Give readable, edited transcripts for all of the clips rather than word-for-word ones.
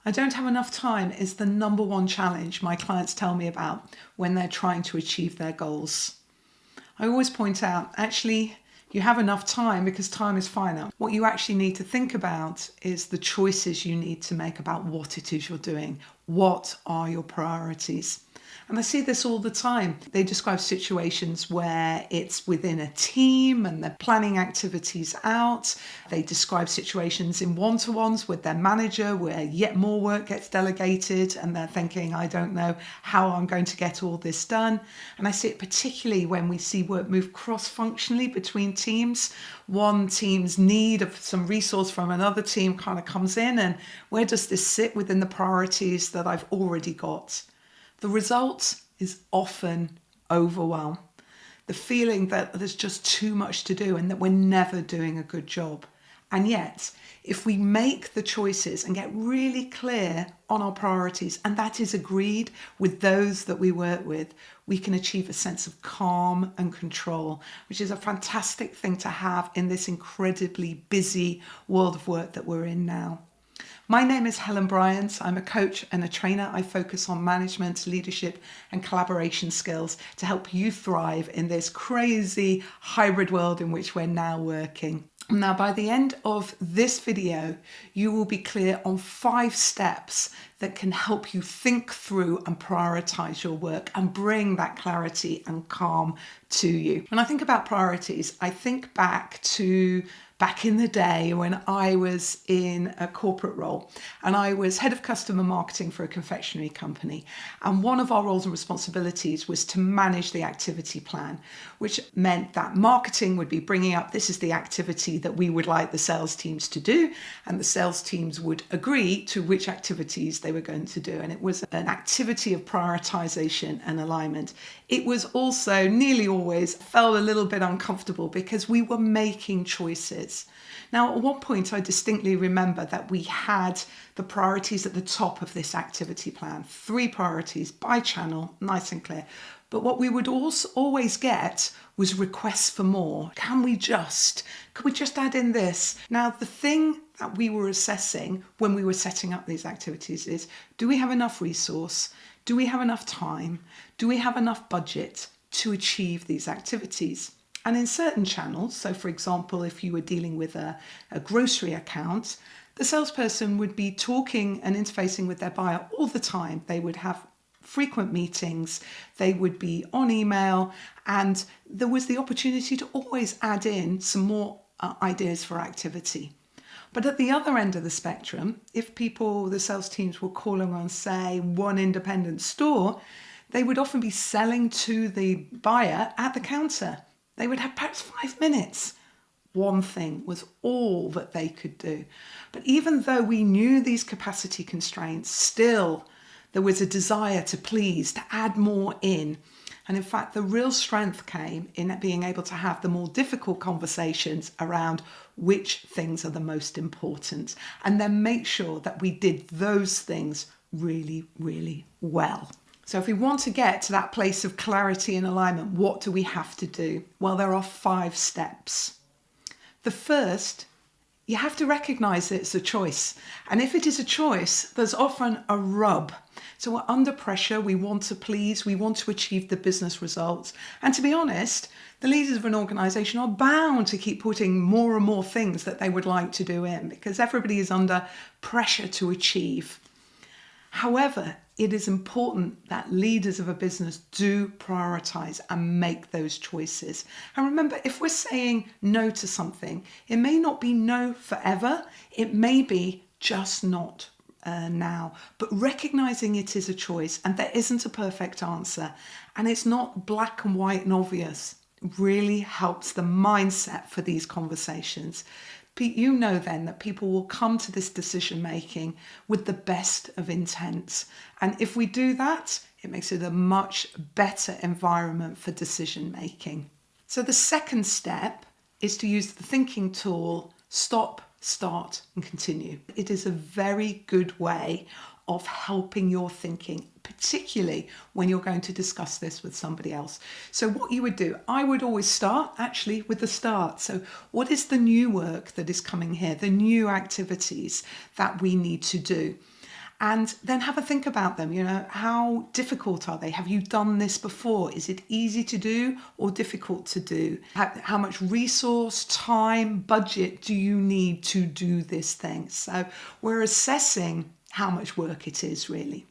I don't have enough time is the number one challenge my clients tell me about when they're trying to achieve their goals. I always point out, actually, you have enough time because time is finite. What you actually need to think about is the choices you need to make about what it is you're doing. What are your priorities? And I see this all the time. They describe situations where it's within a team and they're planning activities out. They describe situations in one-to-ones with their manager where yet more work gets delegated and they're thinking, I don't know how I'm going to get all this done. And I see it particularly when we see work move cross-functionally between teams. One team's need of some resource from another team kind of comes in, and where does this sit within the priorities that I've already got? The result is often overwhelm. The feeling that there's just too much to do and that we're never doing a good job. And yet, if we make the choices and get really clear on our priorities, and that is agreed with those that we work with, we can achieve a sense of calm and control, which is a fantastic thing to have in this incredibly busy world of work that we're in now. My name is Helen Bryant. I'm a coach and a trainer. I focus on management, leadership, and collaboration skills to help you thrive in this crazy hybrid world in which we're now working. Now, by the end of this video, you will be clear on 5 steps that can help you think through and prioritize your work and bring that clarity and calm to you. When I think about priorities, I think back in the day when I was in a corporate role and I was head of customer marketing for a confectionery company. And one of our roles and responsibilities was to manage the activity plan, which meant that marketing would be bringing up, this is the activity that we would like the sales teams to do. And the sales teams would agree to which activities they were going to do. And it was an activity of prioritization and alignment. It was also nearly always felt a little bit uncomfortable because we were making choices. Now, at one point, I distinctly remember that we had the priorities at the top of this activity plan, 3 priorities by channel, nice and clear. But what we would also always get was requests for more. Can we just add in this? Now, the thing that we were assessing when we were setting up these activities is, do we have enough resource? Do we have enough time? Do we have enough budget to achieve these activities? And in certain channels, so for example, if you were dealing with a grocery account, the salesperson would be talking and interfacing with their buyer all the time. They would have frequent meetings, they would be on email, and there was the opportunity to always add in some more ideas for activity. But at the other end of the spectrum, if the sales teams were calling on, say, one independent store, they would often be selling to the buyer at the counter. They would have perhaps 5 minutes. One thing was all that they could do. But even though we knew these capacity constraints, still there was a desire to please, to add more in. And in fact, the real strength came in being able to have the more difficult conversations around which things are the most important, and then make sure that we did those things really, really well. So if we want to get to that place of clarity and alignment, what do we have to do? Well, there are 5 steps. The first, you have to recognize that it's a choice. And if it is a choice, there's often a rub. So we're under pressure, we want to please, we want to achieve the business results. And to be honest, the leaders of an organization are bound to keep putting more and more things that they would like to do in because everybody is under pressure to achieve. However, it is important that leaders of a business do prioritize and make those choices. And remember, if we're saying no to something, it may not be no forever. It may be just not now. But recognizing it is a choice and there isn't a perfect answer and it's not black and white and obvious really helps the mindset for these conversations. You know then that people will come to this decision making with the best of intents. And if we do that, it makes it a much better environment for decision making. So the second step is to use the thinking tool, stop, start, and continue. It is a very good way of helping your thinking, particularly when you're going to discuss this with somebody else. So what you would do, I would always start actually with the start. So what is the new work that is coming here, the new activities that we need to do? And then have a think about them. How difficult are they? Have you done this before? Is it easy to do or difficult to do? How much resource, time, budget do you need to do this thing? So we're assessing how much work it is, really.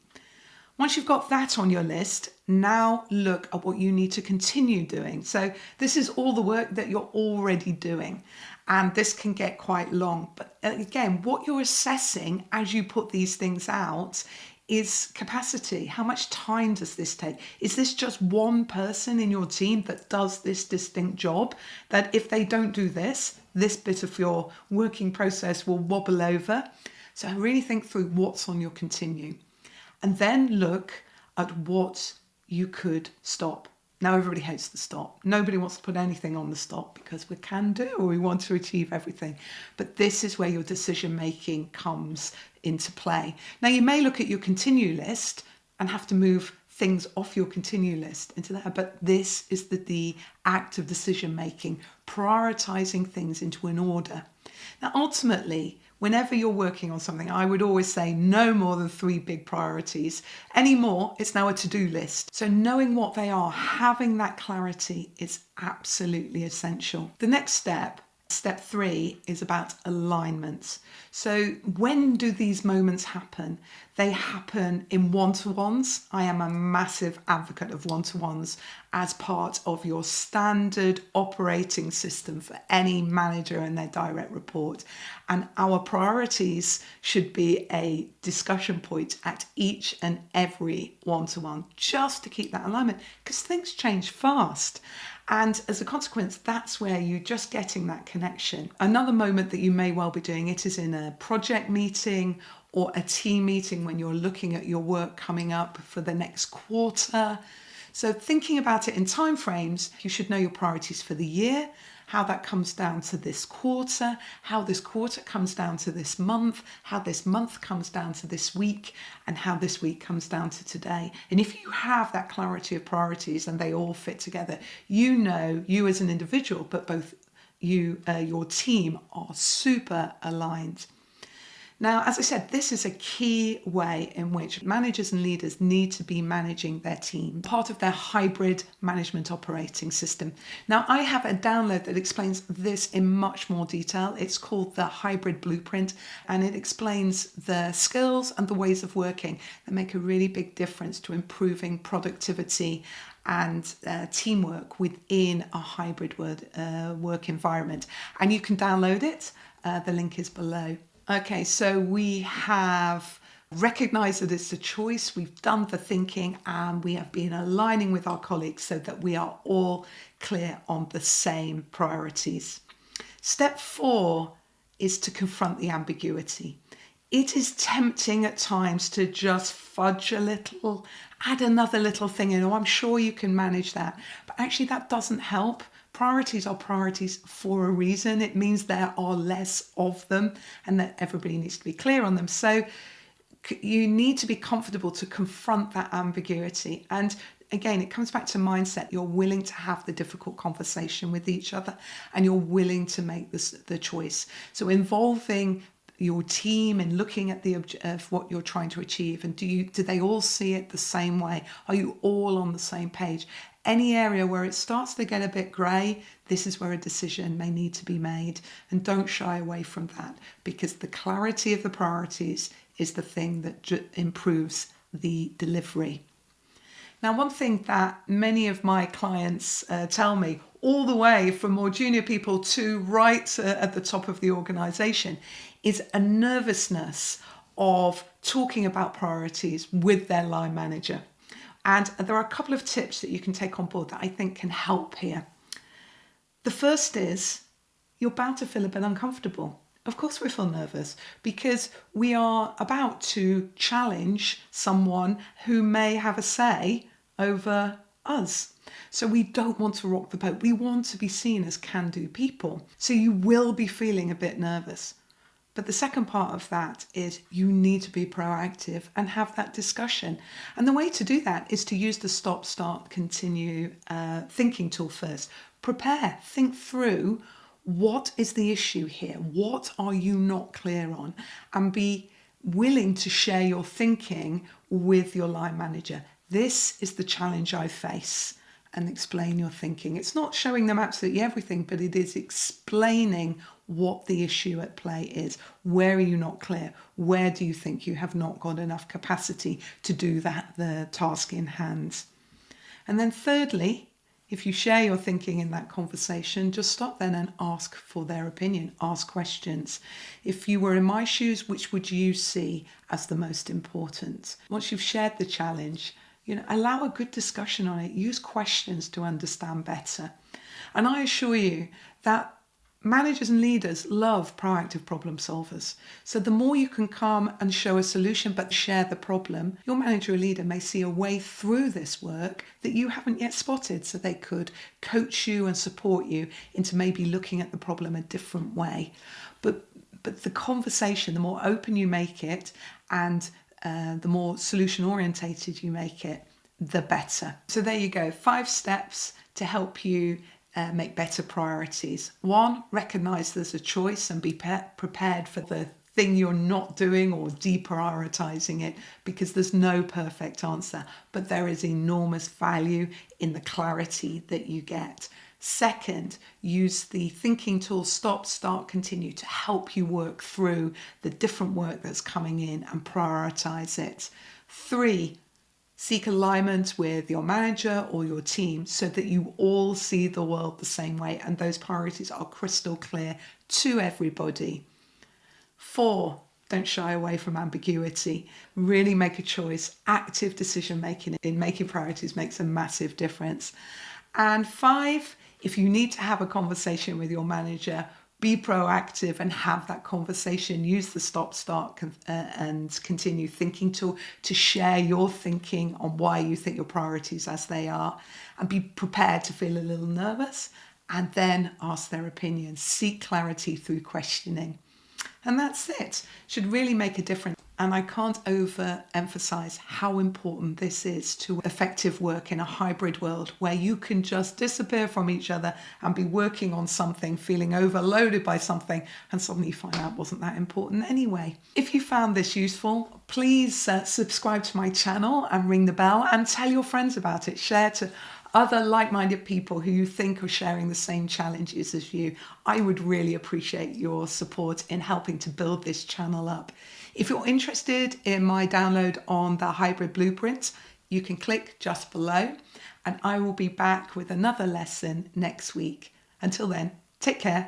Once you've got that on your list, now look at what you need to continue doing. So this is all the work that you're already doing, and this can get quite long. But again, what you're assessing as you put these things out is capacity. How much time does this take? Is this just one person in your team that does this distinct job, that if they don't do this bit of your working process will wobble over? So really think through what's on your continue. And then look at what you could stop. Now, everybody hates the stop. Nobody wants to put anything on the stop because we can do, or we want to achieve everything. But this is where your decision making comes into play. Now, you may look at your continue list and have to move things off your continue list into there. But this is the act of decision making, prioritizing things into an order. Now, ultimately, whenever you're working on something, I would always say no more than 3 big priorities. Any more, it's now a to-do list. So knowing what they are, having that clarity is absolutely essential. The next step, step 3, is about alignment. So when do these moments happen? They happen in one-to-ones. I am a massive advocate of one-to-ones as part of your standard operating system for any manager and their direct report. And our priorities should be a discussion point at each and every one-to-one, just to keep that alignment, because things change fast. And as a consequence, that's where you're just getting that connection. Another moment that you may well be doing it is in a project meeting or a team meeting when you're looking at your work coming up for the next quarter. So thinking about it in timeframes, you should know your priorities for the year, how that comes down to this quarter, how this quarter comes down to this month, how this month comes down to this week, and how this week comes down to today. And if you have that clarity of priorities and they all fit together, you know you as an individual, but both you, your team are super aligned. Now, as I said, this is a key way in which managers and leaders need to be managing their team, part of their hybrid management operating system. Now, I have a download that explains this in much more detail. It's called the Hybrid Blueprint, and it explains the skills and the ways of working that make a really big difference to improving productivity and teamwork within a hybrid work environment. And you can download it. The link is below. Okay, so we have recognized that it's a choice, we've done the thinking, and we have been aligning with our colleagues so that we are all clear on the same priorities. Step 4 is to confront the ambiguity. It is tempting at times to just fudge a little, add another little thing in, oh, I'm sure you can manage that. But actually that doesn't help. Priorities are priorities for a reason. It means there are less of them and that everybody needs to be clear on them. So you need to be comfortable to confront that ambiguity. And again, it comes back to mindset. You're willing to have the difficult conversation with each other and you're willing to make the choice. So involving your team and looking at of what you're trying to achieve, and do they all see it the same way? Are you all on the same page? Any area where it starts to get a bit grey, this is where a decision may need to be made, and don't shy away from that, because the clarity of the priorities is the thing that improves the delivery. Now, one thing that many of my clients tell me, all the way from more junior people to right at the top of the organisation, is a nervousness of talking about priorities with their line manager. And there are a couple of tips that you can take on board that I think can help here. The first is you're bound to feel a bit uncomfortable. Of course we feel nervous because we are about to challenge someone who may have a say over us. So we don't want to rock the boat. We want to be seen as can-do people. So you will be feeling a bit nervous. But the second part of that is you need to be proactive and have that discussion. And the way to do that is to use the stop, start, continue thinking tool first. Prepare, think through what is the issue here? What are you not clear on? And be willing to share your thinking with your line manager. This is the challenge I face, and explain your thinking. It's not showing them absolutely everything, but it is explaining what the issue at play is. Where are you not clear? Where do you think you have not got enough capacity to do the task in hand? And then thirdly, if you share your thinking in that conversation, just stop then and ask for their opinion, ask questions. If you were in my shoes, which would you see as the most important? Once you've shared the challenge, allow a good discussion on it. Use questions to understand better. And I assure you that managers and leaders love proactive problem solvers. So the more you can come and show a solution but share the problem, your manager or leader may see a way through this work that you haven't yet spotted, so they could coach you and support you into maybe looking at the problem a different way. But the conversation, the more open you make it, and the more solution orientated you make it, the better. So there you go, 5 steps to help you make better priorities. 1, recognize there's a choice and be prepared for the thing you're not doing or deprioritizing it, because there's no perfect answer, but there is enormous value in the clarity that you get. 2nd, use the thinking tool stop, start, continue to help you work through the different work that's coming in and prioritize it. 3, seek alignment with your manager or your team so that you all see the world the same way and those priorities are crystal clear to everybody. 4, don't shy away from ambiguity. Really make a choice. Active decision making in making priorities makes a massive difference. And 5, if you need to have a conversation with your manager, be proactive and have that conversation. Use the stop, start, and continue thinking tool to share your thinking on why you think your priorities as they are, and be prepared to feel a little nervous and then ask their opinion. Seek clarity through questioning. And that's it. Should really make a difference. And I can't overemphasize how important this is to effective work in a hybrid world where you can just disappear from each other and be working on something, feeling overloaded by something, and suddenly you find out it wasn't that important anyway. If you found this useful, please subscribe to my channel and ring the bell and tell your friends about it. Share to other like-minded people who you think are sharing the same challenges as you. I would really appreciate your support in helping to build this channel up. If you're interested in my download on the hybrid blueprint, you can click just below, and I will be back with another lesson next week. Until then, take care.